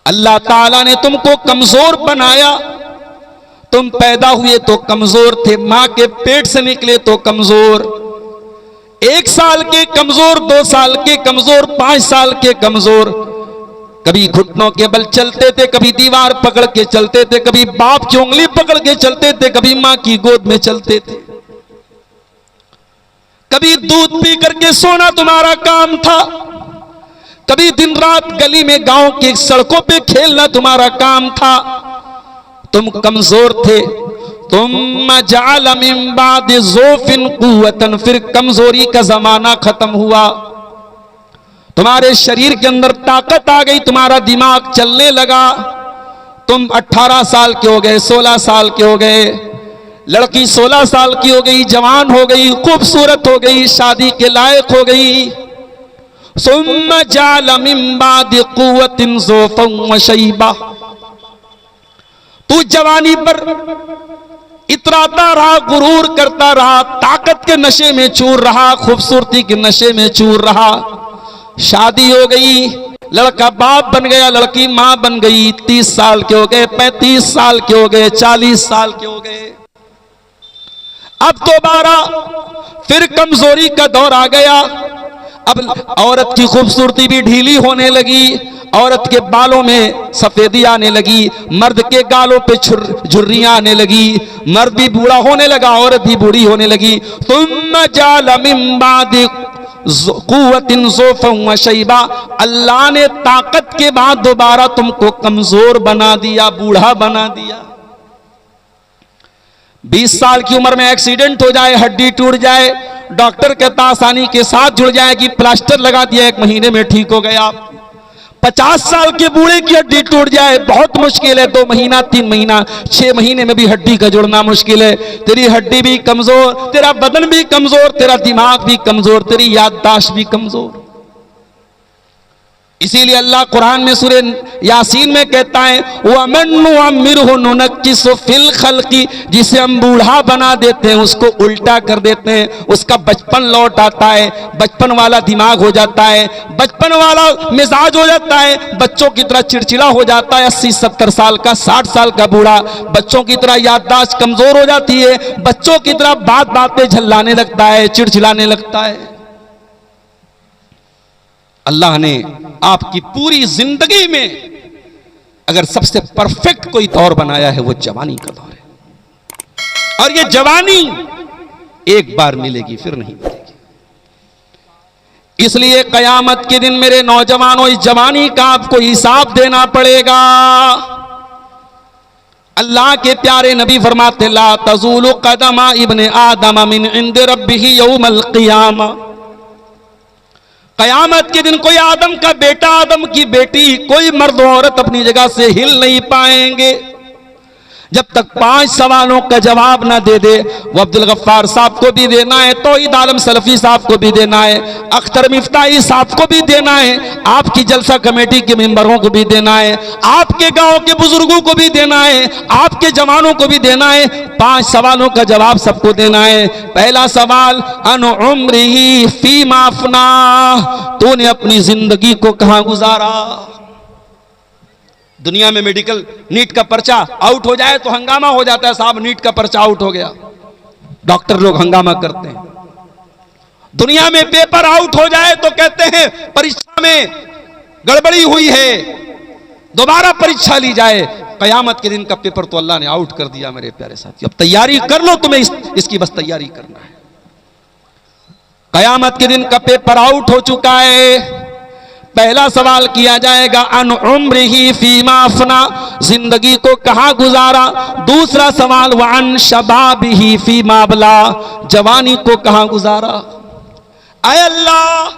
अल्लाह ताला ने तुमको कमजोर बनाया। तुम पैदा हुए तो कमजोर थे, मां के पेट से निकले तो कमजोर, 1 साल के कमजोर, 2 साल के कमजोर, 5 साल के कमजोर। कभी घुटनों के बल चलते थे, कभी दीवार पकड़ के चलते थे, कभी बाप की उंगली पकड़ के चलते थे, कभी मां की गोद में चलते थे। कभी दूध पी करके सोना तुम्हारा काम था, कभी दिन रात गली में गांव की सड़कों पे खेलना तुम्हारा काम था। तुम कमजोर थे। तुम जअल मिन बाद ज़ौफिन कुव्वतन, फिर कमजोरी का जमाना खत्म हुआ। तुम्हारे शरीर के अंदर ताकत आ गई, तुम्हारा दिमाग चलने लगा। तुम 18 साल के हो गए, 16 साल के हो गए, लड़की 16 साल की हो गई, जवान हो गई, खूबसूरत हो गई, शादी के लायक हो गई। सुम्मा जअल मिन बाद कुव्वतिन ज़ौफन व शैबा, तू जवानी पर इतराता रहा, गुरूर करता रहा, ताकत के नशे में चूर रहा, खूबसूरती के नशे में चूर रहा। शादी हो गई, लड़का बाप बन गया, लड़की मां बन गई। 30 साल के हो गए, 35 साल के हो गए, 40 साल के हो गए। अब दोबारा फिर कमजोरी का दौर आ गया। अब औरत की खूबसूरती भी ढीली होने लगी, औरत के बालों में सफेदी आने लगी, मर्द के गालों पे झुर्रियां आने लगी, मर्द भी बूढ़ा होने लगा, औरत भी बूढ़ी होने लगी। तुम जअल मिन बाद कुव्वतिन ज़ौफन व शैबा, अल्लाह ने ताकत के बाद दोबारा तुमको कमजोर बना दिया, बूढ़ा बना दिया। 20 साल की उम्र में एक्सीडेंट हो जाए, हड्डी टूट जाए, डॉक्टर कहता आसानी के साथ जुड़ जाएगी, प्लास्टर लगा दिया, 1 महीने में ठीक हो गया। 50 साल के बूढ़े की हड्डी टूट जाए, बहुत मुश्किल है, 2 महीना, 3 महीना, 6 महीने में भी हड्डी का जुड़ना मुश्किल है। तेरी हड्डी भी कमजोर, तेरा बदन भी कमजोर, तेरा दिमाग भी कमजोर, तेरी याददाश्त भी कमजोर। इसीलिए अल्लाह कुरान में सूरे यासीन में कहता है, वमन नुअम्मिरहु नुनक्किसु फिल खल्क़ि, जिसे हम बूढ़ा बना देते हैं उसको उल्टा कर देते हैं, उसका बचपन लौट आता है, बचपन वाला दिमाग हो जाता है, बचपन वाला मिजाज हो जाता है, बच्चों की तरह चिड़चिड़ा हो जाता है। 80-70 साल का, 60 साल का बूढ़ा बच्चों की तरह याददाश्त कमजोर हो जाती है, बच्चों की तरह बात बात पे झल्लाने लगता है, चिड़चिड़ाने लगता है। अल्लाह ने आपकी पूरी जिंदगी में अगर सबसे परफेक्ट कोई दौर बनाया है वो जवानी का दौर है, और ये जवानी एक बार मिलेगी, फिर नहीं मिलेगी। इसलिए कयामत के दिन मेरे नौजवानों, इस जवानी का आपको हिसाब देना पड़ेगा। अल्लाह के प्यारे नबी फरमाते, ला तज़ूलु क़दमा इब्ने आदम मिन इंद रब्बिही यौमल क़ियामा, कयामत के दिन कोई आदम का बेटा, आदम की बेटी, कोई मर्द औरत अपनी जगह से हिल नहीं पाएंगे जब तक 5 सवालों का जवाब ना दे दे। वो अब्दुल गफ्फार साहब को भी देना है, तौहीद आलम सलफी साहब को भी देना है, अख्तर मिफ्ताही साहब को भी देना है, आपकी जलसा कमेटी के मेंबरों को भी देना है, आपके गांव के बुजुर्गों को भी देना है, आपके जवानों को भी देना है। 5 सवालों का जवाब सबको देना है। पहला सवाल, अन उम्रिही फीमा अफना, तूने अपनी जिंदगी को कहां गुजारा। दुनिया में मेडिकल नीट का पर्चा आउट हो जाए तो हंगामा हो जाता है, साहब नीट का पर्चा आउट हो गया, डॉक्टर लोग हंगामा करते हैं। दुनिया में पेपर आउट हो जाए तो कहते हैं परीक्षा में गड़बड़ी हुई है, दोबारा परीक्षा ली जाए। कयामत के दिन का पेपर तो अल्लाह ने आउट कर दिया मेरे प्यारे साथी। अब तैयारी कर लो, तुम्हें इसकी बस तैयारी करना है। कयामत के दिन का पेपर आउट हो चुका है। पहला सवाल किया जाएगा, अन उम्रिही फीमा अफना, जिंदगी को कहां गुजारा। दूसरा सवाल, वान शबाबिही फीमा अबला, जवानी को कहां गुजारा। आय अल्लाह,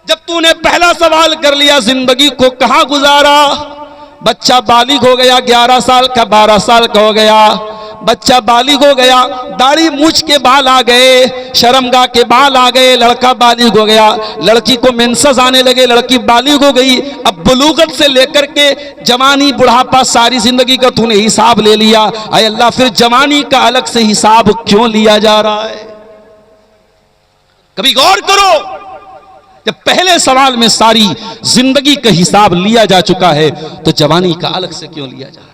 जब तूने पहला सवाल कर लिया जिंदगी को कहां गुजारा, बच्चा बालिग हो गया, 11 साल का, 12 साल का हो गया, बच्चा बालिग हो गया, दाढ़ी मूछ के बाल आ गए, शर्मगाह के बाल आ गए, लड़का बालिग हो गया, लड़की को मेंसेस आने लगे, लड़की बालिग हो गई। अब बुलूगत से लेकर के जवानी बुढ़ापा सारी जिंदगी का तूने हिसाब ले लिया। आय अल्लाह, फिर जवानी का अलग से हिसाब क्यों लिया जा रहा है? कभी गौर करो, जब पहले सवाल में सारी जिंदगी का हिसाब लिया जा चुका है तो जवानी का अलग से क्यों लिया जा रहा है?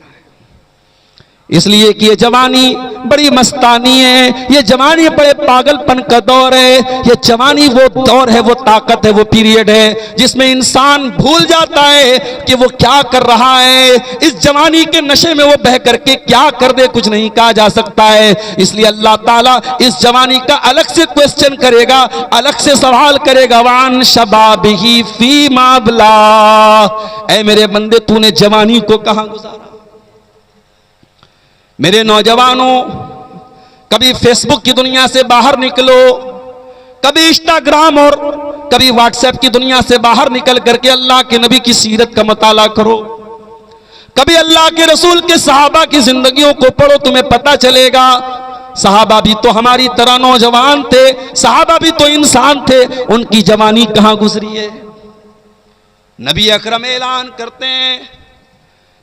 इसलिए कि ये जवानी बड़ी मस्तानी है, ये जवानी बड़े पागलपन का दौर है, ये जवानी वो दौर है, वो ताकत है, वो पीरियड है जिसमें इंसान भूल जाता है कि वो क्या कर रहा है। इस जवानी के नशे में वो बह करके क्या कर दे कुछ नहीं कहा जा सकता है। इसलिए अल्लाह ताला इस जवानी का अलग से क्वेश्चन करेगा, अलग से सवाल करेगा, वान शबाबिही फीमा अबला, ऐ मेरे बंदे तूने जवानी को कहां गुजारा? मेरे नौजवानों, कभी फेसबुक की दुनिया से बाहर निकलो, कभी इंस्टाग्राम और कभी व्हाट्सएप की दुनिया से बाहर निकल करके अल्लाह के नबी की सीरत का मुताला करो, कभी अल्लाह के रसूल के सहाबा की जिंदगियों को पढ़ो, तुम्हें पता चलेगा सहाबा भी तो हमारी तरह नौजवान थे, सहाबा भी तो इंसान थे, उनकी जवानी कहां गुजरी है। नबी अकरम ऐलान करते हैं,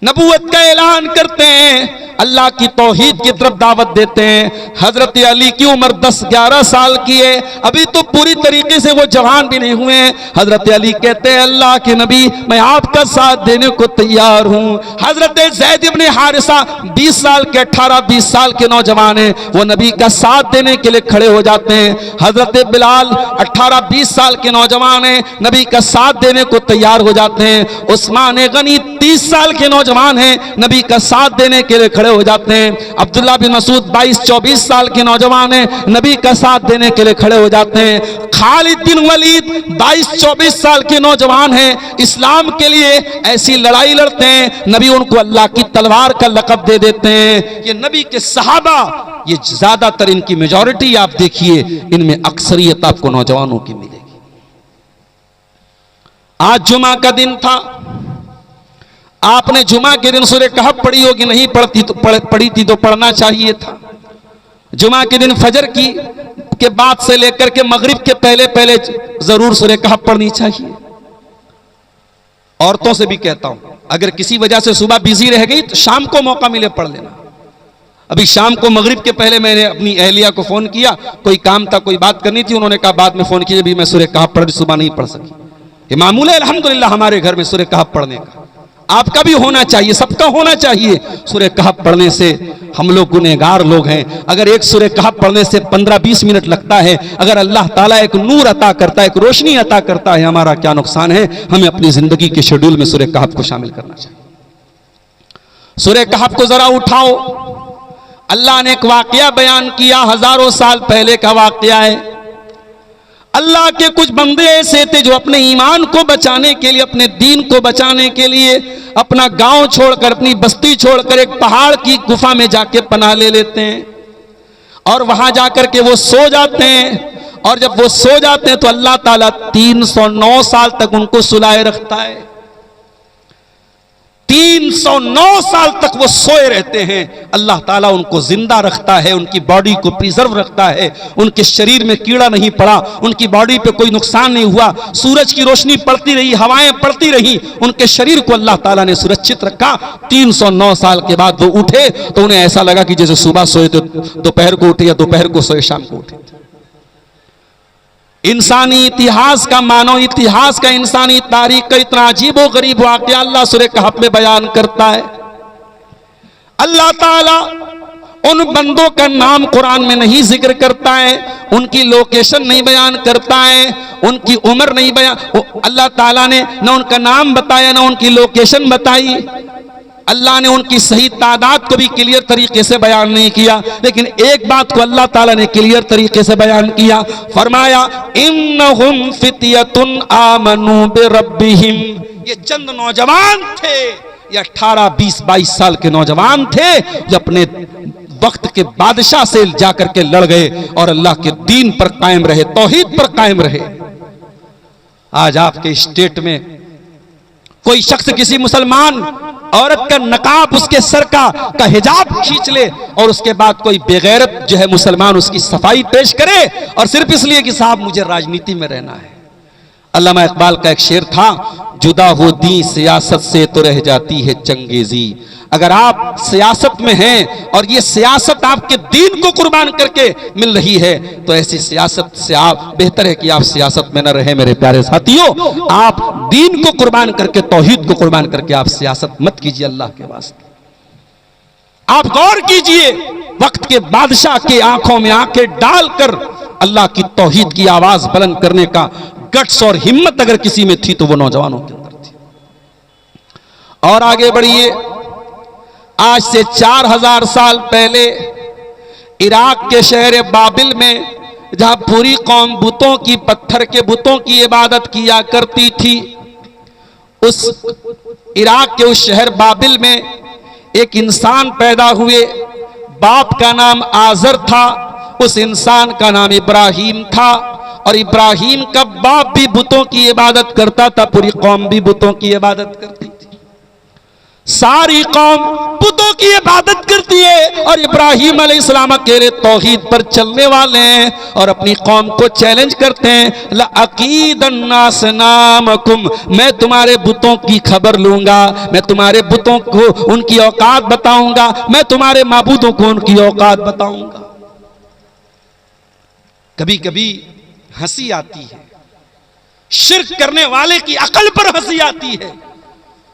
नबूवत का ऐलान करते हैं, अल्लाह की तौहीद की तरफ दावत देते हैं। हजरत अली की उम्र 10-11 साल की है, अभी तो पूरी तरीके से वो जवान भी नहीं हुए हैं। हजरत अली कहते हैं, अल्लाह के नबी मैं आपका साथ देने को तैयार हूं। हजरत ज़ैद इब्ने हारिसा 20 साल के 18-20 साल के नौजवान हैं, वो नबी का साथ देने के लिए खड़े हो जाते हैं। हजरत बिलाल 18-20 साल के नौजवान हैं, नबी का साथ देने को तैयार हो जाते हैं। उस्मान गनी 30 साल के नौजवान हैं, नबी का साथ देने के लिए खड़े हो जाते हैं। अब्दुल्ला बिन मसूद 22-24 साल के नौजवान हैं, नबी का साथ देने के लिए खड़े हो जाते हैं। खालिद बिन वलीद 22-24 साल के नौजवान हैं, इस्लाम के लिए ऐसी लड़ाई लड़ते हैं, नबी उनको अल्लाह की तलवार का लक़ब दे देते हैं। ये नबी के सहाबा, ये ज्यादातर इनकी मेजॉरिटी आप देखिए, इनमें अक्सरियत आपको नौजवानों की मिलेगी। आज जुमा का दिन था, आपने जुमा के दिन सूरह कहफ पढ़ी होगी, नहीं पढ़ी थी तो पढ़ना चाहिए था। जुमा के दिन फजर की के बाद से लेकर के मगरिब के पहले पहले जरूर सूरह कहफ पढ़नी चाहिए। औरतों से भी कहता हूं, अगर किसी वजह से सुबह बिजी रह गई तो शाम को मौका मिले पढ़ लेना। अभी शाम को मगरिब के पहले मैंने अपनी अहलिया को फोन किया, कोई काम था, कोई बात करनी थी, उन्होंने कहा बाद में फोन कीजिए, भी मैं सूरह कहफ पढ़, सुबह नहीं पढ़ सकी। ये मामूल है अल्हम्दुलिल्लाह हमारे घर में सूरह कहफ पढ़ने का, आपका भी होना चाहिए, सबका होना चाहिए। सूरह कहफ पढ़ने से हम लोग गुनहगार लोग हैं। अगर एक सूरह कहफ पढ़ने से 15-20 मिनट लगता है, अगर अल्लाह ताला एक नूर अता करता है, एक रोशनी अता करता है, हमारा क्या नुकसान है। हमें अपनी जिंदगी के शेड्यूल में सूरह कहफ को शामिल करना चाहिए। सूरह कहफ को जरा उठाओ, अल्लाह ने एक वाकया बयान किया, हजारों साल पहले का वाकया है। अल्लाह के कुछ बंदे ऐसे थे जो अपने ईमान को बचाने के लिए, अपने दीन को बचाने के लिए अपना गांव छोड़कर, अपनी बस्ती छोड़कर एक पहाड़ की गुफा में जाके पनाह ले लेते हैं और वहां जाकर के वो सो जाते हैं। और जब वो सो जाते हैं तो अल्लाह ताला 309 साल तक उनको सुलाए रखता है। 309 साल तक वो सोए रहते हैं, अल्लाह ताला उनको जिंदा रखता है, उनकी बॉडी को प्रिजर्व रखता है, उनके शरीर में कीड़ा नहीं पड़ा, उनकी बॉडी पे कोई नुकसान नहीं हुआ, सूरज की रोशनी पड़ती रही, हवाएं पड़ती रही, उनके शरीर को अल्लाह ताला ने सुरक्षित रखा। 309 साल के बाद वो उठे तो उन्हें ऐसा लगा कि जैसे सुबह सोए तो दोपहर को उठे या दोपहर को सोए शाम को उठे। इंसानी इतिहास का, मानव इतिहास का, इंसानी तारीख का इतना अजीबो गरीब वाकया अल्लाह सूरह कहफ में बयान करता है। अल्लाह ताला उन बंदों का नाम कुरान में नहीं जिक्र करता है, उनकी लोकेशन नहीं बयान करता है, उनकी उम्र नहीं बयान, अल्लाह ताला ने न उनका नाम बताया न उनकी लोकेशन बताई। अल्लाह ने उनकी सही तादाद को भी क्लियर तरीके से बयान नहीं किया, लेकिन एक बात को अल्लाह ताला ने क्लियर तरीके से बयान किया, फरमाया इन्नहुम फित्यतुन आमनू बिरब्बिहिम। ये चंद नौजवान थे, ये 18-20-22 साल के नौजवान थे जो अपने वक्त के बादशाह से जाकर के लड़ गए और अल्लाह के दीन पर कायम रहे, तौहीद पर कायम रहे। आज आपके स्टेट में कोई शख्स किसी मुसलमान औरत का नकाब, उसके सर का हिजाब खींच ले और उसके बाद कोई बेगैरत जो है मुसलमान उसकी सफाई पेश करे और सिर्फ इसलिए कि साहब मुझे राजनीति में रहना है। अल्लामा इकबाल का एक शेर था, जुदा हो दी सियासत से तो रह जाती है चंगेजी, अगर आप सियासत में हैं और ये सियासत आपके दीन को कुर्बान करके मिल रही है तो ऐसी सियासत से आप बेहतर है कि आप सियासत में न रहे। मेरे प्यारे साथियों, आप दीन को कुर्बान करके, तौहीद को कुर्बान करके आप सियासत मत कीजिए। अल्लाह के वास्ते आप गौर कीजिए, वक्त के बादशाह के आंखों में आंखें डालकर अल्लाह की तौहीद की आवाज बुलंद करने का गट्स और हिम्मत अगर किसी में थी तो वो नौजवानों के अंदर थी। और आगे बढ़िए, आज से 4000 साल पहले इराक के शहर बाबिल में, जहां पूरी कौम बुतों की, पत्थर के बुतों की इबादत किया करती थी, उस इराक के उस शहर बाबिल में एक इंसान पैदा हुए। बाप का नाम आजर था, उस इंसान का नाम इब्राहिम था। और इब्राहिम का बाप भी बुतों की इबादत करता था, पूरी कौम भी बुतों की इबादत करती थी। सारी कौम बुतों की इबादत करती है और इब्राहिम अलैहिस्सलाम अकेले तौहीद पर चलने वाले हैं और अपनी कौम को चैलेंज करते हैं, लअकीदन्नास नामकुम, मैं तुम्हारे बुतों की खबर लूंगा, मैं तुम्हारे बुतों को उनकी औकात बताऊंगा, मैं तुम्हारे माबूदों को उनकी औकात बताऊंगा। कभी कभी हंसी आती है, शिर्क करने वाले की अकल पर हंसी आती है।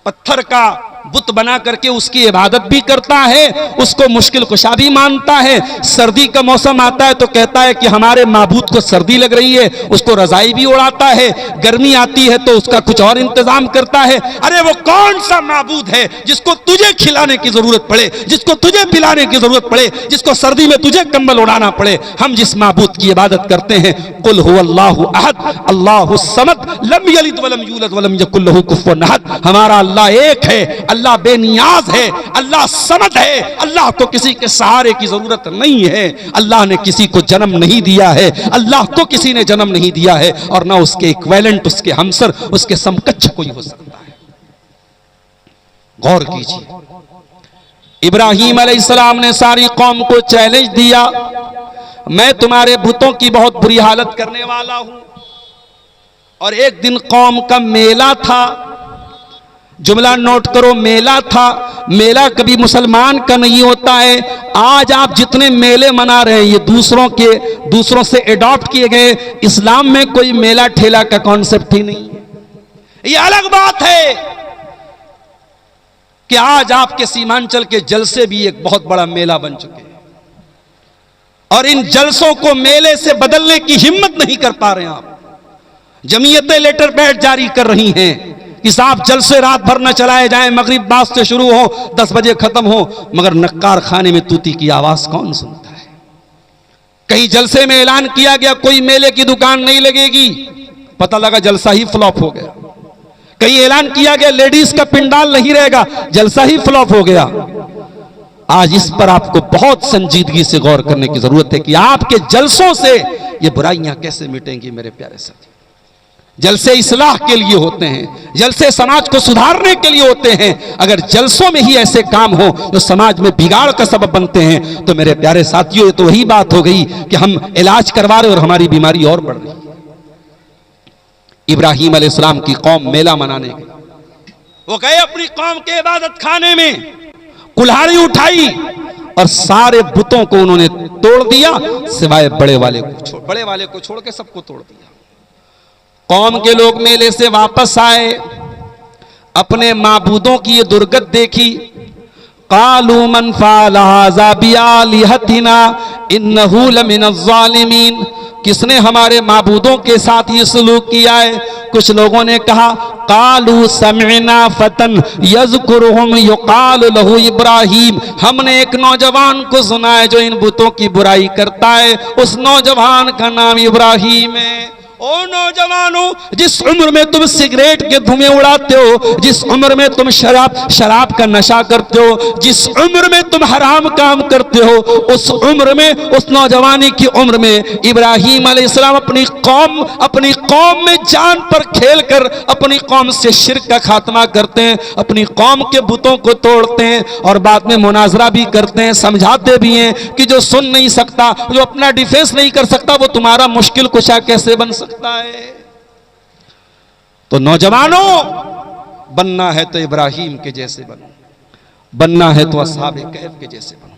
पत्थर का बुत बना करके उसकी इबादत भी करता है, उसको मुश्किल कुशा भी मानता है। सर्दी का मौसम आता है तो कहता है कि हमारे माबूद को सर्दी लग रही है, उसको रजाई भी उड़ाता है। गर्मी आती है तो उसका कुछ और इंतजाम करता है। अरे वो कौन सा माबूद है जिसको तुझे खिलाने की जरूरत पड़े, जिसको तुझे पिलाने की जरूरत पड़े, जिसको सर्दी में तुझे कंबल उड़ाना पड़े? हम जिस माबूद की इबादत करते हैं, कुल हुवल्लाहु अहद अल्लाहुस समद लम यलिद वलम यूलद वलम यकुल लहू कुफुवन अहद। हमारा अल्लाह एक है, अल्लाह बेनियाज है, अल्लाह समद है, अल्लाह को किसी के सहारे की जरूरत नहीं है। अल्लाह ने किसी को जन्म नहीं दिया है, अल्लाह को किसी ने जन्म नहीं दिया है और ना उसके इक्विवेलेंट, उसके हमसर, उसके समकक्ष कोई हो सकता है। गौर कीजिए, इब्राहिम अलैहिस्सलाम ने सारी कौम को चैलेंज दिया, मैं तुम्हारे बुतों की बहुत बुरी हालत करने वाला हूं। और एक दिन कौम का मेला था, जुमला नोट करो, मेला था। मेला कभी मुसलमान का नहीं होता है। आज आप जितने मेले मना रहे हैं ये दूसरों से एडॉप्ट किए गए। इस्लाम में कोई मेला ठेला का कॉन्सेप्ट ही नहीं है। ये अलग बात है कि आज आपके सीमांचल के जलसे भी एक बहुत बड़ा मेला बन चुके हैं और इन जलसों को मेले से बदलने की हिम्मत नहीं कर पा रहे हैं आप। जमीयतें लेटर पैड जारी कर रही हैं कि साहब जलसे रात भर न चलाए जाएं, मगरिब बाद से शुरू हो, 10 बजे खत्म हो, मगर नक्कार खाने में तूती की आवाज कौन सुनता है? कहीं जलसे में ऐलान किया गया कोई मेले की दुकान नहीं लगेगी, पता लगा जलसा ही फ्लॉप हो गया। कहीं ऐलान किया गया लेडीज का पिंडाल नहीं रहेगा, जलसा ही फ्लॉप हो गया। आज इस पर आपको बहुत संजीदगी से गौर करने की जरूरत है कि आपके जलसों से ये बुराइयां कैसे मिटेंगी। मेरे प्यारे साथी, जलसे इस्लाह के लिए होते हैं, जलसे समाज को सुधारने के लिए होते हैं। अगर जलसों में ही ऐसे काम हो जो समाज में बिगाड़ का सबब बनते हैं तो मेरे प्यारे साथियों ये तो वही बात हो गई कि हम इलाज करवा रहे और हमारी बीमारी और बढ़ रही है। इब्राहिम अलैहिस्सलाम की कौम मेला मनाने गई, वो गए अपनी कौम के इबादत खाने में, कुल्हाड़ी उठाई और सारे बुतों को उन्होंने तोड़ दिया सिवाय बड़े वाले को छोड़ के सबको तोड़ दिया। कौम के लोग मेले से वापस आए, अपने माबूदों की ये दुर्गत देखी। कालू मन फ़अल हाज़ा बिआलिहतिना इन्नहु लमिनज़ ज़ालिमीन, किसने हमारे माबूदों के साथ ये सलूक किया है? कुछ लोगों ने कहा कालू समिअना फतन यज़कुरुहुम युक़ालु लहू इब्राहिम, हमने एक नौजवान को सुना है जो इन बुतों की बुराई करता है, उस नौजवान का नाम इब्राहिम है। ओ नौजवानों, जिस उम्र में तुम सिगरेट के धुएं उड़ाते हो, जिस उम्र में तुम शराब का नशा करते हो, जिस उम्र में तुम हराम काम करते हो, उस उम्र में, उस नौजवानी की उम्र में इब्राहिम अलैहिस्सलाम अपनी कौम में जान पर खेलकर अपनी कौम से शिर्क का खात्मा करते हैं, अपनी कौम के बुतों को तोड़ते हैं और बाद में मुनाजरा भी करते हैं, समझाते भी हैं कि जो सुन नहीं सकता, जो अपना डिफेंस नहीं कर सकता, वो तुम्हारा मुश्किल कुशा कैसे बन सकता है। तो नौजवानों, बनना है तो इब्राहिम के जैसे बनो। बनना है तो असहाब कहफ के जैसे बनो।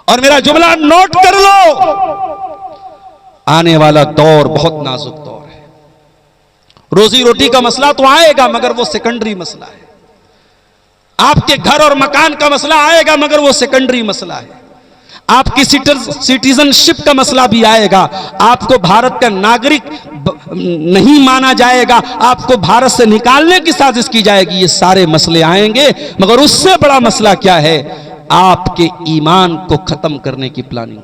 और मेरा जुमला नोट कर लो, आने वाला दौर बहुत नाजुक दौर है। रोजी रोटी का मसला तो आएगा मगर वो सेकेंडरी मसला है। आपके घर और मकान का मसला आएगा मगर वो सेकेंडरी मसला है। आपकी सिटीजनशिप का मसला भी आएगा। आपको भारत का नागरिक नहीं माना जाएगा, आपको भारत से निकालने की साजिश की जाएगी। ये सारे मसले आएंगे मगर उससे बड़ा मसला क्या है? आपके ईमान को खत्म करने की प्लानिंग।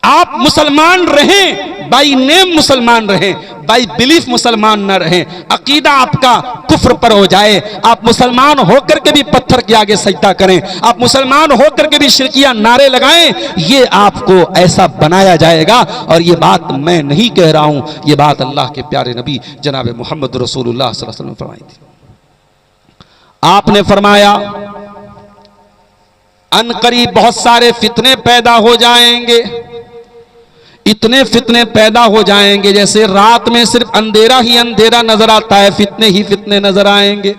आप मुसलमान रहें, बाई नेम मुसलमान रहें, बाई बिलीफ मुसलमान न रहें, अकीदा आपका कुफ्र पर हो जाए, आप मुसलमान होकर के भी पत्थर के आगे सजदा करें, आप मुसलमान होकर के भी शिरकिया नारे लगाएं, ये आपको ऐसा बनाया जाएगा। और ये बात मैं नहीं कह रहा हूं, ये बात अल्लाह के प्यारे नबी जनाब मोहम्मद रसूलुल्लाह सल्लल्लाहु अलैहि वसल्लम ने फरमाई थी। आपने फरमाया अनकरीब बहुत सारे फितने पैदा हो जाएंगे, इतने फितने पैदा हो जाएंगे जैसे रात में सिर्फ अंधेरा ही अंधेरा नजर आता है, फितने ही फितने नजर आएंगे।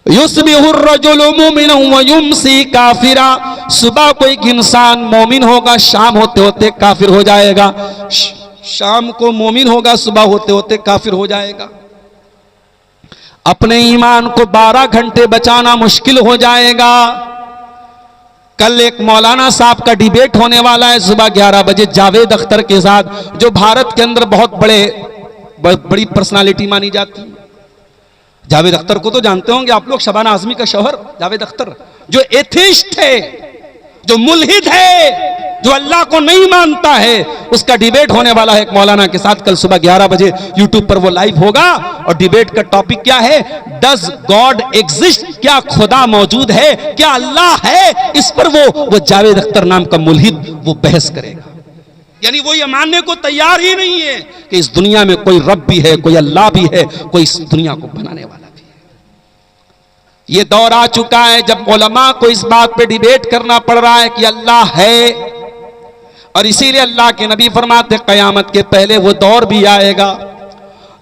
युस्बिहुर रजुलु मुमिनन व युमसी काफिरा, सुबह कोई इंसान मोमिन होगा, शाम होते होते काफिर हो जाएगा, शाम को मोमिन होगा, सुबह होते होते काफिर हो जाएगा। अपने ईमान को 12 घंटे बचाना मुश्किल हो जाएगा। कल एक मौलाना साहब का डिबेट होने वाला है सुबह 11 बजे जावेद अख्तर के साथ, जो भारत के अंदर बहुत बड़ी पर्सनालिटी मानी जाती है। जावेद अख्तर को तो जानते होंगे आप लोग, शबाना आजमी का शौहर जावेद अख्तर, जो एथिस्ट है, जो मुल्हिद है, जो अल्लाह को नहीं मानता है, उसका डिबेट होने वाला है एक मौलाना के साथ कल सुबह 11 बजे यूट्यूब पर वो लाइव होगा। और डिबेट का टॉपिक क्या है? डज गॉड एग्जिस्ट, क्या खुदा मौजूद है, क्या अल्लाह है? इस पर वो जावेद अख्तर नाम का मुल्हिद वो बहस करेगा। यानी वो ये मानने को तैयार ही नहीं है कि इस दुनिया में कोई रब भी है, कोई अल्लाह भी है, कोई इस दुनिया को बनाने वाला भी है। ये दौर आ चुका है जब उलमा को इस बात पे डिबेट करना पड़ रहा है कि अल्लाह है। और इसीलिए अल्लाह के नबी फरमाते कयामत के पहले वो दौर भी आएगा,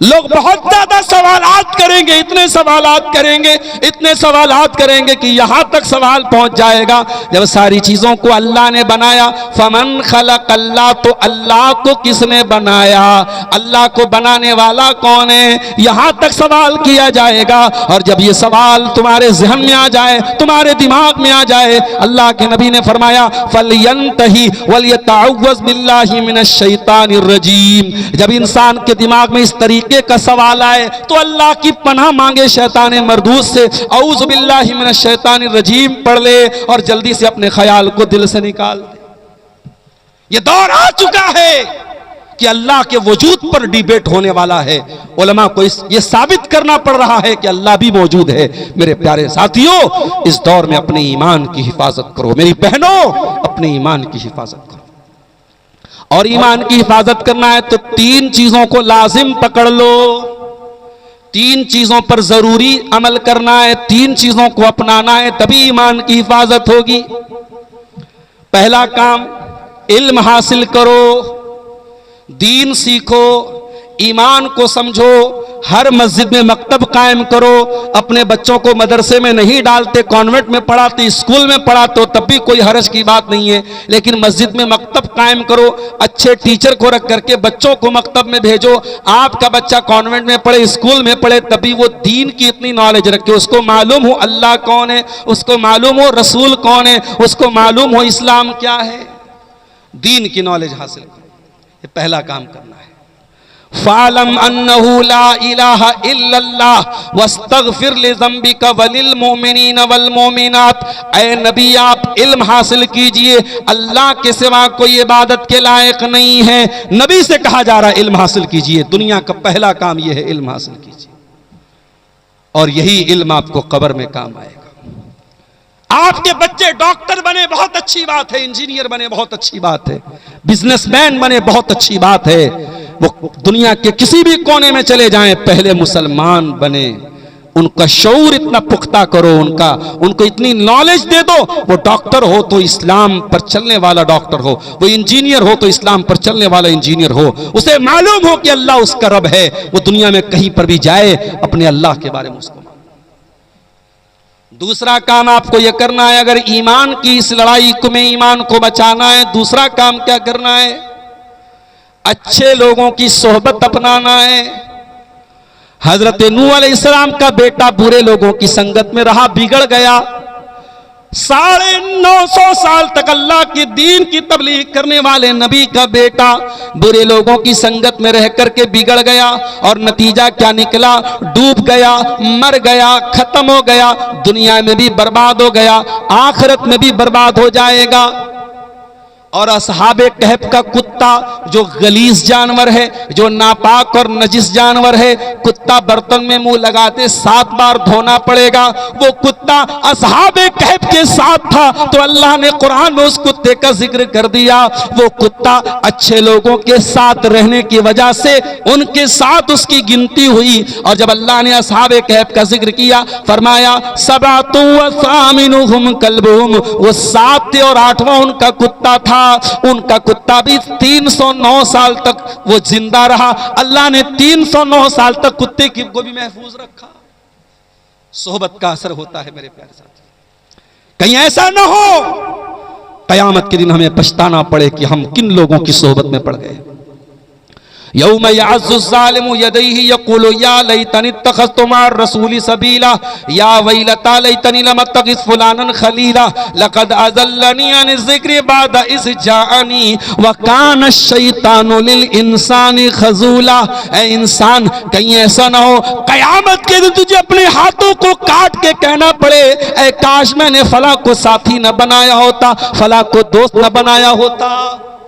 लोग बहुत ज्यादा सवालात करेंगे, इतने सवालात करेंगे, इतने सवालात करेंगे कि यहां तक सवाल पहुंच जाएगा जब सारी चीजों को अल्लाह ने बनाया, फमन खलक अल्लाह, तो अल्लाह को किसने बनाया, अल्लाह को बनाने वाला कौन है, यहां तक सवाल किया जाएगा। और जब ये सवाल तुम्हारे जहन में आ जाए, तुम्हारे दिमाग में आ जाए, अल्लाह के नबी ने फरमाया फलयंतही वलयतअव्वज़ बिल्लाहि मिनश शैतानिर रजीम। जब इंसान के दिमाग में इस तरीके का सवाल आए तो अल्लाह की पनाह मांगे शैतान मरदूस से, औज़ु बिल्लाहि मिनश शैतानिर रजीम पढ़ ले और जल्दी से अपने ख्याल को दिल से निकाल दे। ये दौर आ चुका है कि अल्लाह के वजूद पर डिबेट होने वाला है। उलमा को ये साबित करना पड़ रहा है कि अल्लाह भी मौजूद है। मेरे प्यारे साथियों, इस दौर में अपने ईमान की हिफाजत करो। मेरी बहनों, अपने ईमान की हिफाजत करो। और ईमान की हिफाजत करना है तो 3 चीजों को लाजिम पकड़ लो, 3 चीजों पर जरूरी अमल करना है, 3 चीजों को अपनाना है, तभी ईमान की हिफाजत होगी। पहला काम, इल्म हासिल करो, दीन सीखो, ईमान को समझो। हर मस्जिद में मकतब कायम करो। अपने बच्चों को मदरसे में नहीं डालते, कॉन्वेंट में पढ़ाते, स्कूल में पढ़ाते हो, तब भी कोई हरज की बात नहीं है, लेकिन मस्जिद में मकतब कायम करो। अच्छे टीचर को रख करके बच्चों को मकतब में भेजो। आपका बच्चा कॉन्वेंट में पढ़े, स्कूल में पढ़े, तभी वो दीन की इतनी नॉलेज रखे, उसको मालूम हो अल्लाह कौन है, उसको मालूम हो रसूल कौन है, उसको मालूम हो इस्लाम क्या है। दीन की नॉलेज हासिल करो, ये पहला काम करना है। फ़अलम अन्नहु ला इलाहा इल्लल्लाह वस्तगफिर लिज़ंबिका वलिल मुमिनीना वल मुमिनात। ऐ नबी, आप इल्म हासिल कीजिए, अल्लाह के सिवा कोई इबादत के लायक नहीं है। नबी से कहा जा रहा है इल्म हासिल कीजिए। दुनिया का पहला काम यह है, इल्म हासिल कीजिए, और यही इल्म आपको कब्र में काम आएगा। आपके बच्चे डॉक्टर बने, बहुत अच्छी बात है, इंजीनियर बने, बहुत अच्छी बात है, बिजनेसमैन बने, बहुत अच्छी बात है। वो दुनिया के किसी भी कोने में चले जाएं, पहले मुसलमान बने। उनका शऊर इतना पुख्ता करो, उनको इतनी नॉलेज दे दो, वो डॉक्टर हो तो इस्लाम पर चलने वाला डॉक्टर हो, वो इंजीनियर हो तो इस्लाम पर चलने वाला इंजीनियर हो। उसे मालूम हो कि अल्लाह उसका रब है, वो दुनिया में कहीं पर भी जाए अपने अल्लाह के बारे में उसको। दूसरा काम आपको यह करना है, अगर ईमान की इस लड़ाई में ईमान को बचाना है, दूसरा काम क्या करना है? अच्छे लोगों की सोहबत अपनाना है। हजरत नूह अलैहिस्सलाम का बेटा बुरे लोगों की संगत में रहा, बिगड़ गया। 950 साल तक अल्लाह के दीन की तबलीग करने वाले नबी का बेटा बुरे लोगों की संगत में रह करके बिगड़ गया, और नतीजा क्या निकला? डूब गया, मर गया, खत्म हो गया, दुनिया में भी बर्बाद हो गया, आखिरत में भी बर्बाद हो जाएगा। और असहाबे कहफ का कुत्ता जो गलीज जानवर है, जो नापाक और नजिस जानवर है, कुत्ता बर्तन में मुंह लगाते 7 बार धोना पड़ेगा, वो कुत्ता असहाबे कहफ के साथ था, तो अल्लाह ने कुरान में उस कुत्ते का जिक्र कर दिया। वो कुत्ता अच्छे लोगों के साथ रहने की वजह से उनके साथ उसकी गिनती हुई, और जब अल्लाह ने असहाबे कहफ का जिक्र किया, फरमाया सबातु व सामिनुहुम कल्बुहुम, वो 7 और 8वां उनका कुत्ता था। उनका कुत्ता भी 309 साल तक वो जिंदा रहा। अल्लाह ने 309 साल तक कुत्ते को भी महफूज रखा। सोहबत का असर होता है मेरे प्यारे साथी। कहीं ऐसा ना हो कयामत के दिन हमें पछताना पड़े कि हम किन लोगों की सोहबत में पड़ गए। यौम यअज़्ज़ु ज़ालिमु यदैहि यक़ूलु या लैतनी इत्तख़ज़्तु मअ रसूलि सबीला या वैलता लैतनी लम अत्तख़िज़ फुलानन खलीला लक़द अज़ल्लनी अन ज़िक्रि बअद इज़ जाअनी व कान अश-शैतानु लिल इंसानी ख़ज़ूला। ऐ इंसान, कहीं ऐसा ना हो कयामत के दिन तुझे अपने हाथों को काट के कहना पड़े, ऐ काश मैंने फला को साथी न बनाया होता, फला को दोस्त न बनाया होता,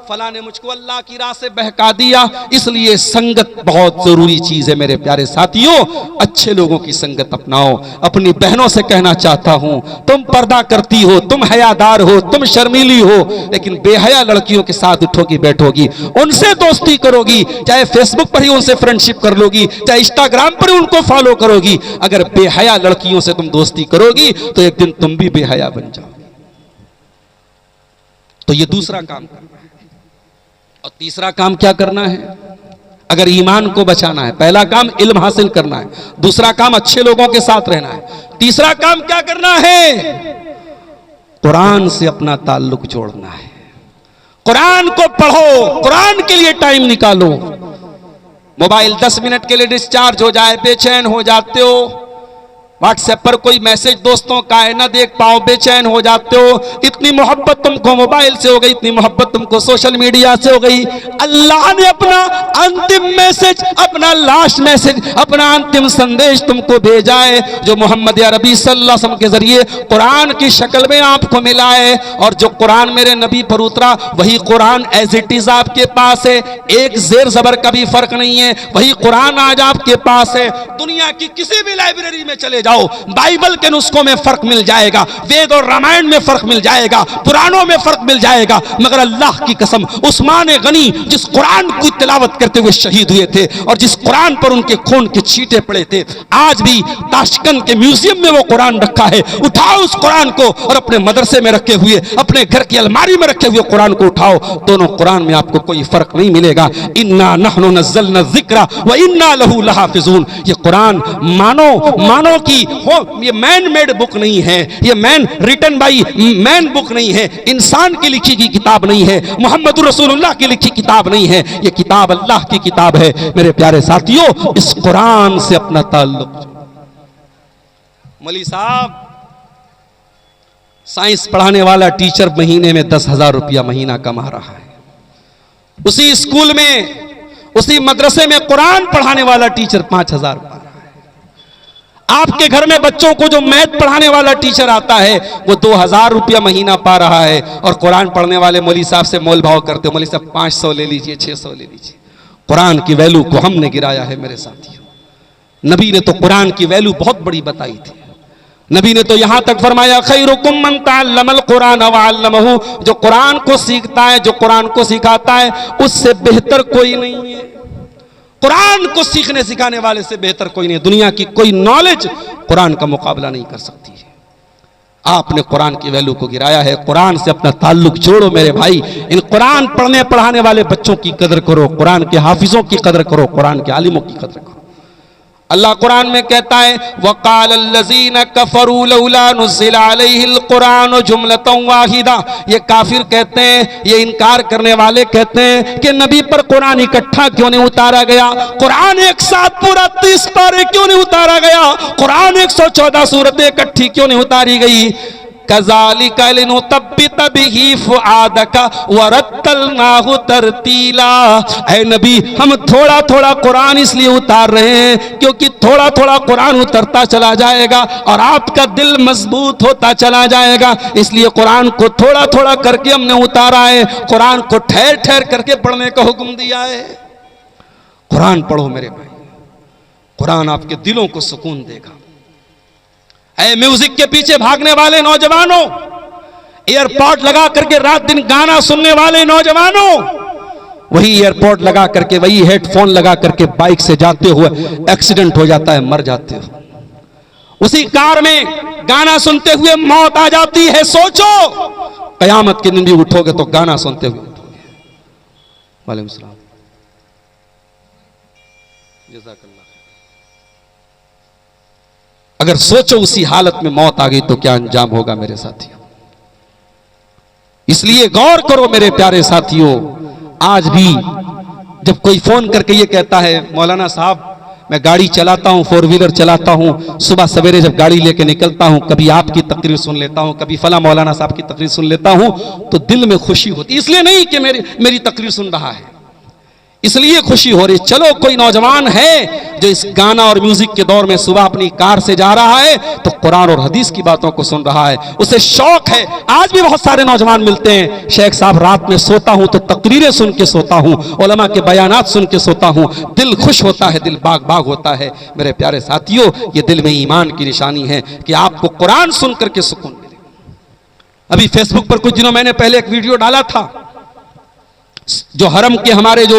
फला ने मुझको अल्लाह की राह से बहका दिया। इसलिए संगत बहुत जरूरी चीज है मेरे प्यारे साथियों। अच्छे लोगों की संगत अपनाओ। अपनी बहनों से कहना चाहता हूं, तुम पर्दा करती हो, तुम हयादार हो, तुम शर्मीली हो, लेकिन बेहया लड़कियों के साथ उठोगी बैठोगी, उनसे दोस्ती करोगी, चाहे फेसबुक पर ही उनसे फ्रेंडशिप कर लोगी, चाहे इंस्टाग्राम पर ही उनको फॉलो करोगी, अगर बेहया लड़कियों से तुम दोस्ती करोगी तो एक दिन तुम भी बेहया बन जाओगी। तो ये दूसरा काम करना है। और तीसरा काम क्या करना है? अगर ईमान को बचाना है, पहला काम इल्म हासिल करना है, दूसरा काम अच्छे लोगों के साथ रहना है, तीसरा काम क्या करना है? कुरान से अपना ताल्लुक जोड़ना है। कुरान को पढ़ो, कुरान के लिए टाइम निकालो। मोबाइल 10 मिनट के लिए डिस्चार्ज हो जाए बेचैन हो जाते हो, व्हाट्सएप पर कोई मैसेज दोस्तों का है ना देख पाओ बेचैन हो जाते हो। इतनी मोहब्बत तुमको मोबाइल से हो गई, इतनी मोहब्बत तुमको सोशल मीडिया से हो गई। अल्लाह ने अपना अंतिम मैसेज, अपना लास्ट मैसेज, अपना अंतिम संदेश तुमको भेजा है, जो मोहम्मद अरबी सल्लल्लाहु अलैहि वसल्लम के जरिए कुरान की शक्ल में आपको मिला है। और जो कुरान मेरे नबी पर उतरा वही कुरान एज इट इज आपके पास है, एक जेर जबर का भी फर्क नहीं है, वही कुरान आज आपके पास है। दुनिया की किसी भी लाइब्रेरी में चले जाओ, बाइबल के नुस्खों में फर्क मिल जाएगा, वेद और रामायण में फर्क मिल जाएगा, पुराणों में फर्क मिल जाएगा, मगर अल्लाह की कसम उस्मान गनी जिस कुरान की तिलावत करते हुए शहीद हुए थे और जिस कुरान पर उनके खून के छींटे पड़े थे, आज भी ताशकंद के म्यूजियम में वो कुरान रखा है। उठाओ उस कुरान को और अपने मदरसे में रखे हुए, अपने घर की अलमारी में रखे हुए कुरान को उठाओ, दोनों कुरान में आपको कोई फर्क नहीं मिलेगा। इन्ना नहनु नज़्ज़लना ज़िक्रा व इन्ना लहू लहाफ़िज़ून। ये कुरान मानो की हो, ये मैन मेड बुक नहीं है, ये man written by man book नहीं है, इंसान की लिखी की किताब नहीं है, मोहम्मद रसूलुल्लाह की लिखी किताब नहीं है, ये किताब अल्लाह की किताब है। मेरे प्यारे साथियों, इस कुरान से अपना ताल्लुक। मौलवी साहब, साइंस पढ़ाने वाला टीचर महीने में 10,000 रुपया महीना कमा रहा है। उसी स्कूल में, उसी मदरसे में कुरान पढ़ाने वाला टीचर 5,000 पा रहा है। आपके घर में बच्चों को जो मैथ पढ़ाने वाला टीचर आता है वो 2,000 रुपया महीना पा रहा है, और कुरान पढ़ने वाले मौलवी साहब से मोल भाव करते, मौलवी साहब 500 ले लीजिए, 600 ले लीजिए। कुरान की वैल्यू को हमने गिराया है मेरे साथियों। नबी ने तो कुरान की वैल्यू बहुत बड़ी बताई थी। नबी ने तो यहां तक फरमाया, खैरुकुम मन तअल्लमल कुरान व अल्लमहु। जो कुरान को सीखता है, जो कुरान को सिखाता है, उससे बेहतर कोई नहीं है। कुरान को सीखने सिखाने वाले से बेहतर कोई नहीं। दुनिया की कोई नॉलेज कुरान का मुकाबला नहीं कर सकती है। आपने कुरान की वैल्यू को गिराया है। कुरान से अपना ताल्लुक जोड़ो मेरे भाई। इन कुरान पढ़ने पढ़ाने वाले बच्चों की कदर करो, कुरान के हाफिजों की कदर करो, कुरान के आलिमों की कदर करो। अल्लाह कुरान में कहता है वक़ाल अल्लज़ीना कफ़रू लौला नुज़्ज़िला अलैहिल कुरान जुमलतन वाहिदा। ये काफिर कहते हैं, ये इनकार करने वाले कहते हैं कि नबी पर कुरान इकट्ठा क्यों नहीं उतारा गया, कुरान एक साथ पूरा 30 पारे क्यों नहीं उतारा गया, कुरान 114 सूरतें इकट्ठी क्यों नहीं उतारी गई। कज़ालिका लिनुतब्बित बिही फुआदका वरत्तलनाहु तरतीला। ऐ नबी, हम थोड़ा थोड़ा कुरान इसलिए उतार रहे हैं क्योंकि थोड़ा थोड़ा कुरान उतरता चला जाएगा और आपका दिल मजबूत होता चला जाएगा, इसलिए कुरान को थोड़ा थोड़ा करके हमने उतारा है। कुरान को ठहर ठहर करके पढ़ने का हुक्म दिया है। कुरान पढ़ो मेरे भाई, कुरान आपके दिलों को सुकून देगा। ऐ म्यूजिक के पीछे भागने वाले नौजवानों, एयरपोर्ट लगा करके रात दिन गाना सुनने वाले नौजवानों, वही एयरपोर्ट लगा करके, वही हेडफोन लगा करके बाइक से जाते हुए एक्सीडेंट हो जाता है, मर जाते हो। उसी कार में गाना सुनते हुए मौत आ जाती है। सोचो कयामत के दिन भी उठोगे तो गाना सुनते हुए उठोगे। वालेकुम सलाम, जज़ाकल्लाह। अगर सोचो उसी हालत में मौत आ गई तो क्या अंजाम होगा मेरे साथियों। इसलिए गौर करो मेरे प्यारे साथियों। आज भी जब कोई फोन करके ये कहता है मौलाना साहब मैं गाड़ी चलाता हूं, 4 व्हीलर चलाता हूं, सुबह सवेरे जब गाड़ी लेके निकलता हूं कभी आपकी तकरीर सुन लेता हूं, कभी फला मौलाना साहब की तकरीर सुन लेता हूं, तो दिल में खुशी होती। इसलिए नहीं कि मेरी तकरीर सुन रहा है, इसलिए खुशी हो रही। चलो कोई नौजवान है जो इस गाना और म्यूजिक के दौर में सुबह अपनी कार से जा रहा है तो कुरान और हदीस की बातों को सुन रहा है, उसे शौक है। आज भी बहुत सारे नौजवान मिलते हैं, शेख साहब रात में सोता हूं तो तकरीरें सुन के सोता हूं, उलमा के बयानात सुन के सोता हूं, दिल खुश होता है, दिल बाग बाग होता है। मेरे प्यारे साथियों, ये दिल में ईमान की निशानी है कि आपको कुरान सुन करके सुकून मिलेगा। अभी फेसबुक पर कुछ दिनों मैंने पहले एक वीडियो डाला था, जो हरम के हमारे जो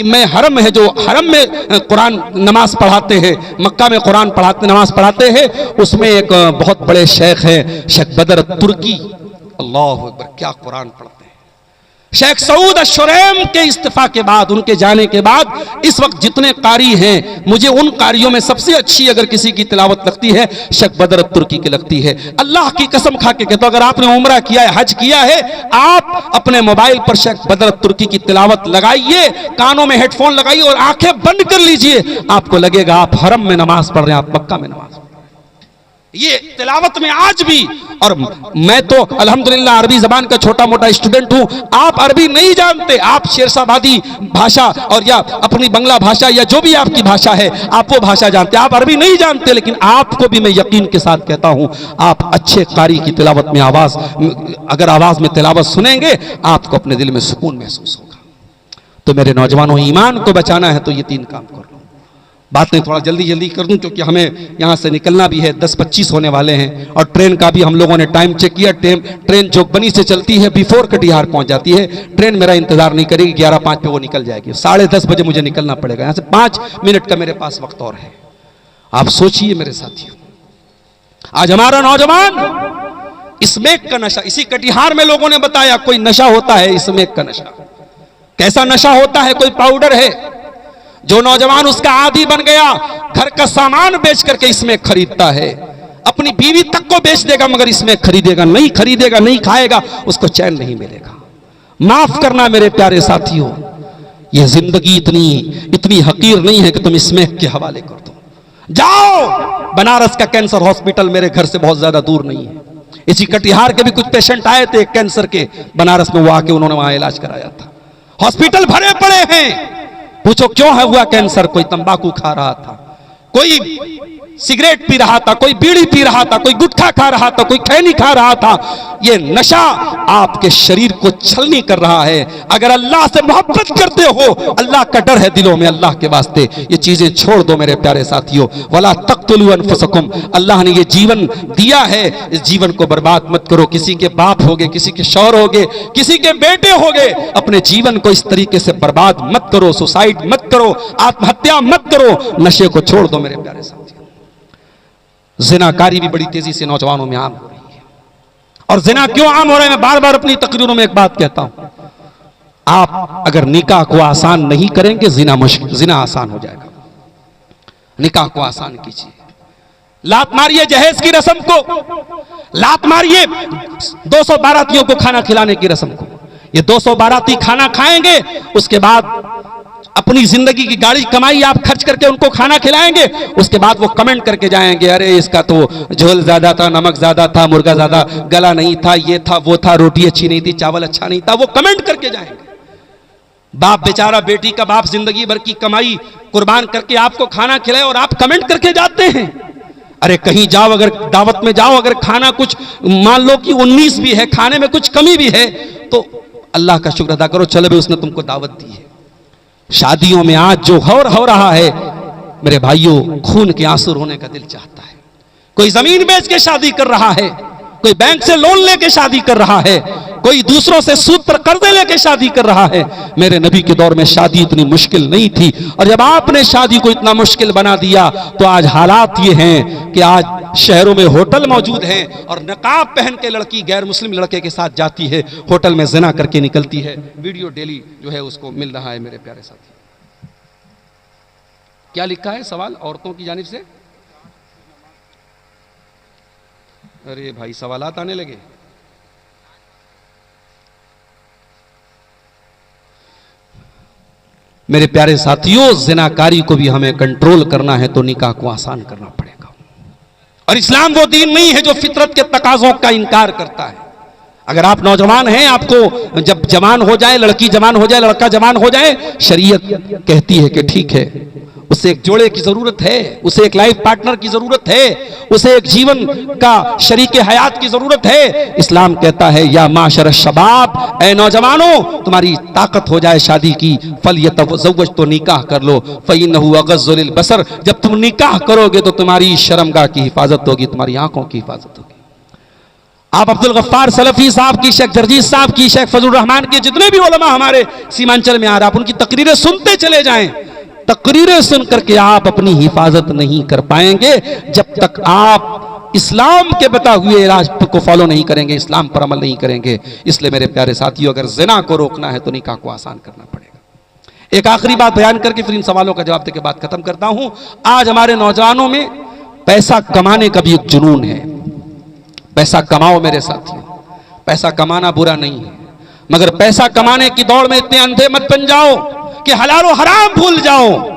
मैं हरम है, जो हरम में कुरान नमाज पढ़ाते हैं, मक्का में कुरान पढ़ाते नमाज पढ़ाते हैं, उसमें एक बहुत बड़े शेख हैं, शेख बदर तुर्की, अल्लाह अकबर, क्या कुरान पढ़ते हैं। शेख सऊद अशुरैम के इस्तीफा के बाद, उनके जाने के बाद इस वक्त जितने कारी हैं, मुझे उन कारियों में सबसे अच्छी अगर किसी की तिलावत लगती है शेख बदर तुर्की की लगती है। अल्लाह की कसम खा के कहता हूं, अगर आपने उम्रा किया है, हज किया है, आप अपने मोबाइल पर शेख बदर तुर्की की तिलावत लगाइए, कानों में हेडफोन लगाइए और आंखें बंद कर लीजिए, आपको लगेगा आप हरम में नमाज पढ़ रहे हैं, आप मक्का में नमाज पढ़ रहे हैं। ये तिलावत में आज भी, और मैं तो अल्हम्दुलिल्लाह अरबी जबान का छोटा मोटा स्टूडेंट हूं, आप अरबी नहीं जानते, आप शेरशाबादी भाषा और या अपनी बंगला भाषा या जो भी आपकी भाषा है आप वो भाषा जानते, आप अरबी नहीं जानते, लेकिन आपको भी मैं यकीन के साथ कहता हूं, आप अच्छे कारी की तिलावत में अगर आवाज में तिलावत सुनेंगे आपको अपने दिल में सुकून महसूस होगा। तो मेरे नौजवानों, ईमान को बचाना है तो ये 3 काम कर लो। बातें थोड़ा जल्दी जल्दी कर दूं क्योंकि हमें यहाँ से निकलना भी है, 10:25 होने वाले हैं और ट्रेन का भी हम लोगों ने टाइम चेक किया। ट्रेन जोगबनी से चलती है, बिफोर कटिहार पहुंच जाती है। ट्रेन मेरा इंतजार नहीं करेगी, 11:05 पे वो निकल जाएगी। 10:30 बजे मुझे निकलना पड़ेगा यहाँ से, 5 मिनट का मेरे पास वक्त और है। आप सोचिए मेरे साथियों, आज हमारा नौजवान स्मैक का नशा, इसी कटिहार में लोगों ने बताया कोई नशा होता है स्मैक का नशा। कैसा नशा होता है? कोई पाउडर है, जो नौजवान उसका आदी बन गया, घर का सामान बेच करके इसमें खरीदता है, अपनी बीवी तक को बेच देगा मगर इसमें खरीदेगा नहीं, खरीदेगा नहीं, खाएगा, उसको चैन नहीं मिलेगा। माफ करना मेरे प्यारे साथियों, यह जिंदगी इतनी हकीर नहीं है कि तुम इसमें के हवाले कर दो। जाओ, बनारस का कैंसर हॉस्पिटल मेरे घर से बहुत ज्यादा दूर नहीं है। इसी कटिहार के भी कुछ पेशेंट आए थे कैंसर के, बनारस में वो आके उन्होंने वहां इलाज कराया था। हॉस्पिटल भरे पड़े हैं, पूछो क्यों है हुआ कैंसर? कोई तंबाकू खा रहा था, कोई सिगरेट पी रहा था, कोई बीड़ी पी रहा था, कोई गुटखा खा रहा था, कोई खैनी खा रहा था। ये नशा आपके शरीर को छलनी कर रहा है। अगर अल्लाह से मोहब्बत करते हो, अल्लाह का डर है दिलों में, अल्लाह के वास्ते ये चीजें छोड़ दो मेरे प्यारे साथियों। वला तक़्तुलू अनफुसकुम, अल्लाह ने ये जीवन दिया है, इस जीवन को बर्बाद मत करो। किसी के बाप होगे, किसी के शौहर होगे, किसी के बेटे होगे, अपने जीवन को इस तरीके से बर्बाद मत करो, सुसाइड मत करो, आत्महत्या मत करो, नशे को छोड़ दो मेरे प्यारे साथियों। जिनाकारी भी बड़ी तेजी से नौजवानों में आम हो रही है। और जिना क्यों आम हो रहा है? मैं बार बार अपनी तकरीरों में एक बात कहता हूं, आप अगर निकाह को आसान नहीं करेंगे, जिना आसान हो जाएगा। निकाह को आसान कीजिए। लात मारिए जहेज की रस्म को, लात मारिए 200 बारातियों को खाना खिलाने की रस्म को। ये 200 बाराती खाना खाएंगे, उसके बाद अपनी जिंदगी की गाड़ी कमाई आप खर्च करके उनको खाना खिलाएंगे, उसके बाद वो कमेंट करके जाएंगे, अरे इसका तो झोल ज्यादा था, नमक ज्यादा था, मुर्गा ज्यादा गला नहीं था, ये था वो था, रोटी अच्छी नहीं थी, चावल अच्छा नहीं था, वो कमेंट करके जाएंगे। बाप बेचारा बेटी का बाप जिंदगी भर की कमाई कुर्बान करके आपको खाना खिलाए और आप कमेंट करके जाते हैं। अरे कहीं जाओ, अगर दावत में जाओ, अगर खाना कुछ मान लो कि 19 भी है, खाने में कुछ कमी भी है, तो अल्लाह का शुक्र अदा करो, चलो भी उसने तुमको दावत दी है। शादियों में आज जो हो रहा है मेरे भाइयों, खून के आंसू रोने का दिल चाहता है। कोई जमीन बेच के शादी कर रहा है, कोई बैंक से लोन लेके शादी कर रहा है, कोई दूसरों से सूद पर कर्जे लेके शादी कर रहा है। मेरे नबी के दौर में शादी इतनी मुश्किल नहीं थी, और जब आपने शादी को इतना मुश्किल बना दिया तो आज हालात ये हैं कि आज शहरों में होटल मौजूद हैं और नकाब पहन के लड़की गैर मुस्लिम लड़के के साथ जाती है, होटल में ज़िना करके निकलती है। वीडियो डेली जो है उसको मिल रहा है। मेरे प्यारे साथी, क्या लिखा है सवाल औरतों की जानिब से? अरे भाई सवालात आने लगे। मेरे प्यारे साथियों, ज़िनाकारी को भी हमें कंट्रोल करना है तो निकाह को आसान करना पड़ेगा। और इस्लाम वो दीन नहीं है जो फितरत के तकाज़ों का इनकार करता है। अगर आप नौजवान हैं, आपको जब जवान हो जाए, लड़की जवान हो जाए, लड़का जवान हो जाए, शरीयत कहती है कि ठीक है, उसे एक जोड़े की जरूरत है, उसे एक लाइफ पार्टनर की जरूरत है, उसे एक जीवन का शरीके हयात की जरूरत है। इस्लाम कहता है या माशर शबाब, ए नौजवानों, तुम्हारी ताकत हो जाए शादी की, फलयतज़व्वज, तो निकाह कर लो, फ़इन्नहु अग़ज़्ज़ु लिलबसर, जब तुम निकाह करोगे तो तुम्हारी शर्मगाह की हिफाजत होगी, तुम्हारी आंखों की हिफाजत होगी। आप अब्दुल गफ्फार सलफी साहब की, शेख जरजीस साहब की, शेख फजलुर रहमान की, जितने भी उलमा हमारे सीमांचल में आ रहे, आप उनकी तकरीरें सुनते चले जाएं। तकरीरें सुन करके आप अपनी हिफाजत नहीं कर पाएंगे जब तक आप इस्लाम के बता हुए इलाज को फॉलो नहीं करेंगे, इस्लाम पर अमल नहीं करेंगे। इसलिए मेरे प्यारे साथियों, अगर ज़िना को रोकना है तो निकाह को आसान करना पड़ेगा। एक आखिरी बात बयान करके फिर इन सवालों का जवाब देकर बात खत्म करता हूं। आज हमारे नौजवानों में पैसा कमाने का भी एक जुनून है। पैसा कमाओ मेरे साथियों, पैसा कमाना बुरा नहीं है, मगर पैसा कमाने की दौड़ में इतने अंधे मत बन जाओ कि हलाल और हराम भूल जाओ।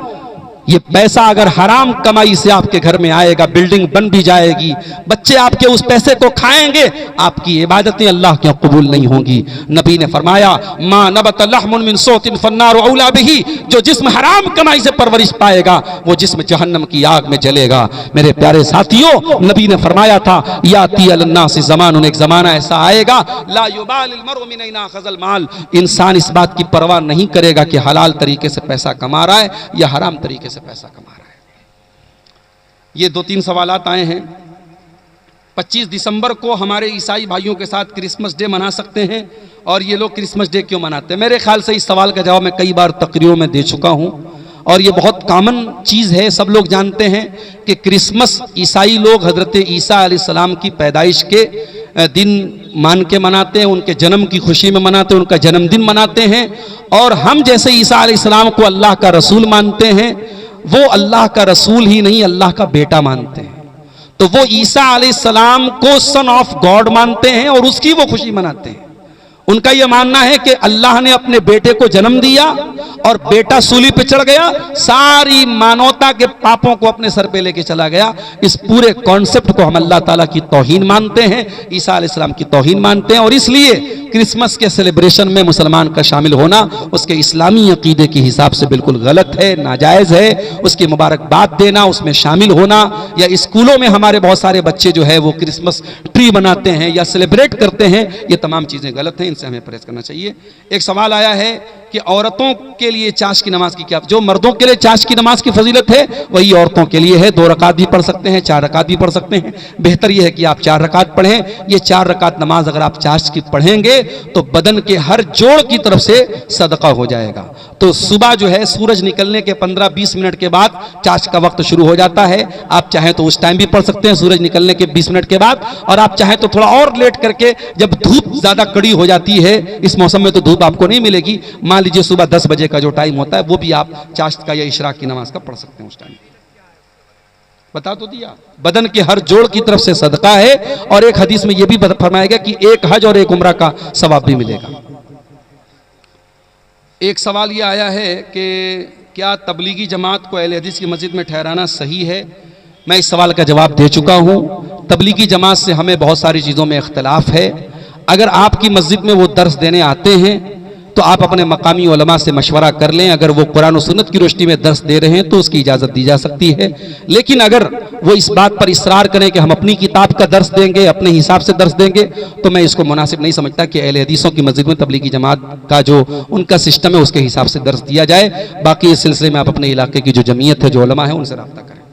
ये पैसा अगर हराम कमाई से आपके घर में आएगा, बिल्डिंग बन भी जाएगी, बच्चे आपके उस पैसे को खाएंगे, आपकी इबादतें अल्लाह के कबूल नहीं होंगी। नबी ने फरमाया, मा नबत लहमुन मिन सौतिन फन्नारु औला बिही, जो जिस्म हराम कमाई से परवरिश पाएगा वो जिस्म जहन्नम की आग में जलेगा। मेरे प्यारे साथियों, नबी ने फरमाया था, याती अलन्नास ज़मानुन, एक ज़माना ऐसा आएगा, ला युबालिल मरउ मिन ऐना अख़ज़ल माल, इंसान इस बात की परवाह नहीं करेगा कि हलाल तरीके से पैसा कमा रहा है या हराम तरीके से पैसा कमा रहा है। ये 2-3 सवालात आए हैं। 25 दिसंबर को हमारे ईसाई भाइयों के साथ क्रिसमस डे मना सकते हैं, और ये लोग क्रिसमस डे क्यों मनाते हैं? मेरे ख्याल से इस सवाल का जवाब मैं कई बार तकरीरों में दे चुका हूं, और ये बहुत कॉमन चीज़ है। सब लोग जानते हैं कि क्रिसमस ईसाई लोग हज़रत ईसा अलैहिस्सलाम की पैदाइश के दिन मान के मनाते हैं, उनके जन्म की खुशी में मनाते हैं, उनका जन्मदिन मनाते हैं। और हम जैसे ईसा अलैहिस्सलाम को अल्लाह का रसूल मानते हैं, वो अल्लाह का रसूल ही नहीं, अल्लाह का बेटा मानते हैं। तो वो ईसा अलैहिस्सलाम को सन ऑफ गॉड मानते हैं और उसकी वो खुशी मनाते हैं। उनका यह मानना है कि अल्लाह ने अपने बेटे को जन्म दिया और बेटा सूली पे चढ़ गया, सारी मानवता के पापों को अपने सर पे लेके चला गया। इस पूरे कॉन्सेप्ट को हम अल्लाह ताला की तौहीन मानते हैं, ईसा अलैहिस्सलाम की तौहीन मानते हैं। और इसलिए क्रिसमस के सेलिब्रेशन में मुसलमान का शामिल होना उसके इस्लामी अकीदे के हिसाब से बिल्कुल गलत है, नाजायज़ है। उसकी मुबारकबाद देना, उसमें शामिल होना, या स्कूलों में हमारे बहुत सारे बच्चे जो है वो क्रिसमस ट्री बनाते हैं या सेलिब्रेट करते हैं, ये तमाम चीज़ें गलत हैं, इनसे हमें परहेज करना चाहिए। एक सवाल आया है कि औरतों के लिए चाश की नमाज की क्या, जो मर्दों के लिए चाश की नमाज की फजीलत है वही औरतों के लिए है। 2 रकात भी पढ़ सकते हैं, 4 रकात भी पढ़ सकते हैं। बेहतर यह है कि आप 4 रकात पढ़ें। ये 4 रकात नमाज अगर आप चाश की पढ़ेंगे तो बदन के हर जोड़ की तरफ से सदका हो जाएगा। तो सुबह जो है सूरज निकलने के 15-20 मिनट के बाद चाश का वक्त शुरू हो जाता है। आप चाहें तो उस टाइम भी पढ़ सकते हैं, सूरज निकलने के 20 मिनट के बाद, और आप चाहें तो थोड़ा और लेट करके, जब धूप ज्यादा कड़ी हो जाती है, इस मौसम में तो धूप आपको नहीं मिलेगी, मान लीजिए सुबह 10 बजे का जो टाइम होता है वो भी आप चाश का या इशराक की नमाज का पढ़ सकते हैं उस टाइम। बता तो दिया, बदन के हर जोड़ की तरफ से सदका है। और एक हदीस में यह भी फरमाया गया कि एक हज और एक उम्रा का सवाब भी मिलेगा। एक सवाल यह आया है कि क्या तबलीगी जमात को अहले हदीस की मस्जिद में ठहराना सही है? मैं इस सवाल का जवाब दे चुका हूं। तबलीगी जमात से हमें बहुत सारी चीज़ों में इख्तलाफ है। अगर आपकी मस्जिद में वो दर्स देने आते हैं तो आप अपने मकामी उलमा से मशवरा कर लें। अगर वो कुरान और सुन्नत की रोशनी में दर्स दे रहे हैं तो उसकी इजाज़त दी जा सकती है। लेकिन अगर वो इस बात पर इसरार करें कि हम अपनी किताब का दर्स देंगे, अपने हिसाब से दर्स देंगे, तो मैं इसको मुनासिब नहीं समझता कि अहले हदीसों की मस्जिद में तबलीगी जमात का जो उनका सिस्टम है उसके हिसाब से दर्स दिया जाए। बाकी इस सिलसिले में आप अपने इलाके की जो जमीयत है, जो उलमा है, उनसे रब्ता करें।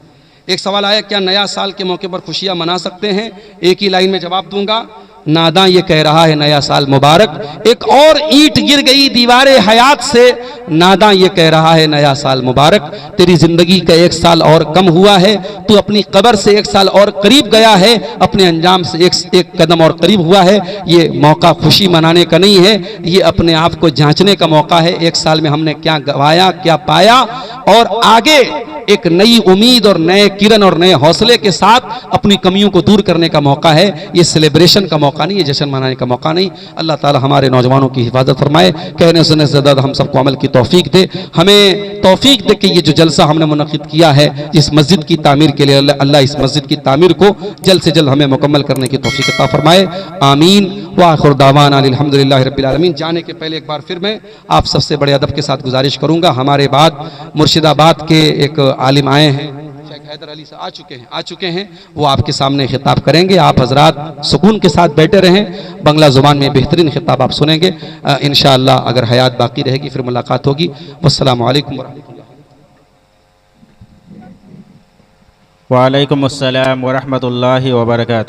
एक सवाल आया, क्या नया साल के मौके पर खुशियां मना सकते हैं? एक ही लाइन में जवाब दूंगा, नादा ये कह रहा है नया साल मुबारक। एक और ईंट गिर गई दीवारे हयात से, नादा ये कह रहा है नया साल मुबारक। तेरी जिंदगी का एक साल और कम हुआ है, तू अपनी कब्र से एक साल और करीब गया है, अपने अंजाम से एक कदम और करीब हुआ है। ये मौका खुशी मनाने का नहीं है, ये अपने आप को जांचने का मौका है। एक साल में हमने क्या गंवाया, क्या पाया, और आगे एक नई उम्मीद और नए किरण और नए हौसले के साथ अपनी कमियों को दूर करने का मौका है। ये सेलिब्रेशन का मौका नहीं, ये जश्न मनाने का मौका नहीं। अल्लाह ताला हमारे नौजवानों की हिफाजत फरमाए, कहने सुनने से ज़्यादा हम सबको अमल की तौफीक दे। हमें तौफीक दे कि ये जो जलसा हमने मुनक़िद किया है इस मस्जिद की तामीर के लिए, अल्लाह इस मस्जिद की तामीर को जल्द से जल्द हमें मुकम्मल करने की तौफीक अता फरमाए। आमीन व आखिर दावाना अल्हम्दुलिल्लाहि रब्बिल आलमीन। जाने के पहले एक बार फिर मैं आप सबसे बड़े अदब के साथ गुजारिश करूंगा, हमारे बाद मुर्शिदाबाद के एक आलिम आए हैं, शेख हैदर अली से आ चुके हैं, वो आपके सामने खिताब करेंगे। आप हजरात सुकून के साथ बैठे रहें, बंगला ज़ुबान में बेहतरीन खिताब आप सुनेंगे। इंशाअल्लाह अगर हयात बाकी रहेगी फिर मुलाकात होगी। वस्सलामु अलैकुम वालेकुम अस्सलाम व रहमतुल्लाहि व बरकातुहू।